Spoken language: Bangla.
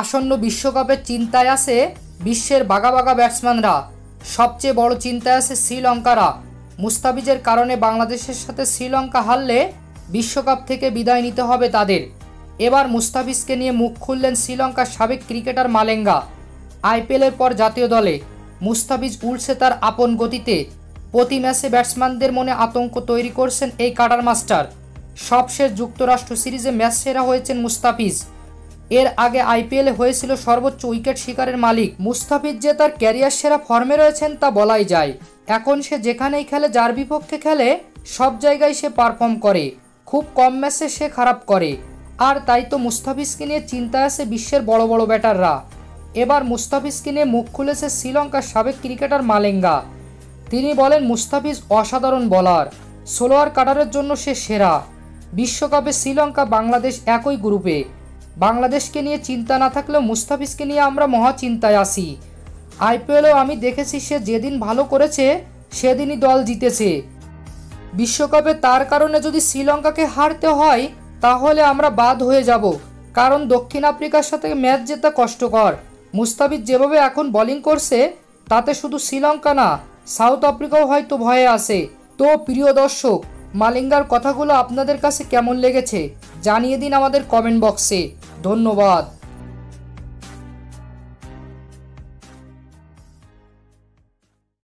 আসন্ন বিশ্বকাপের চিন্তায় আছে বিশ্বের বাঘা বাঘা ব্যাটসম্যানরা। সবচেয়ে বড় চিন্তায় আছে শ্রীলঙ্কারা। মুস্তাফিজের কারণে বাংলাদেশের সাথে শ্রীলঙ্কা হারলে বিশ্বকাপ থেকে বিদায় নিতে হবে তাদের। এবার মুস্তাফিজকে নিয়ে মুখ খুললেন শ্রীলঙ্কার সাবেক ক্রিকেটার মালেঙ্গা। আইপিএলের পর জাতীয় দলে মুস্তাফিজ উড়ছে তার আপন গতিতে। প্রতি ম্যাচে ব্যাটসম্যানদের মনে আতঙ্ক তৈরি করছেন এই কাটার মাস্টার। সবশেষ যুক্তরাষ্ট্র সিরিজে ম্যাচ সেরা হয়েছেন মুস্তাফিজ। এর আগে আইপিএলে হয়েছিল সর্বোচ্চ উইকেট শিকারের মালিক। মুস্তাফিজ যে তার ক্যারিয়ার সেরা ফর্মে রয়েছেন তা বলাই যায়। এখন সে যেখানেই খেলে, যার বিপক্ষে খেলে, সব জায়গায় সে পারফর্ম করে। খুব কম ম্যাচে সে খারাপ করে। আর তাই তো মুস্তাফিজকে নিয়ে চিন্তায় আছে বিশ্বের বড় বড় ব্যাটাররা। এবার মুস্তাফিজকে নিয়ে মুখ খুলেছে শ্রীলঙ্কার সাবেক ক্রিকেটার মালেঙ্গা। তিনি বলেন, মুস্তাফিজ অসাধারণ বোলার, স্লোয়ার কাটারের জন্য সে সেরা। বিশ্বকাপে শ্রীলঙ্কা বাংলাদেশ একই গ্রুপে। বাংলাদেশকে নিয়ে চিন্তা না থাকলেও মুস্তাফিজকে নিয়ে আমরা মহা চিন্তায় আছি। আইপিএলেও আমি দেখেছি সে যেদিন ভালো করেছে সেদিনই দল জিতেছে। বিশ্বকাপে তার কারণে যদি শ্রীলঙ্কাকে হারতে হয় তাহলে আমরা বাদ হয়ে যাব, কারণ দক্ষিণ আফ্রিকার সাথে ম্যাচ জেতা কষ্টকর। মুস্তাফিজ যেভাবে এখন বোলিং করছে তাতে শুধু শ্রীলঙ্কা না, সাউথ আফ্রিকাও হয়তো ভয়ে আছে। তো প্রিয় দর্শক, মালিঙ্গার কথাগুলো আপনাদের কাছে কেমন লেগেছে জানিয়ে দিন আমাদের কমেন্ট বক্সে। ধন্যবাদ।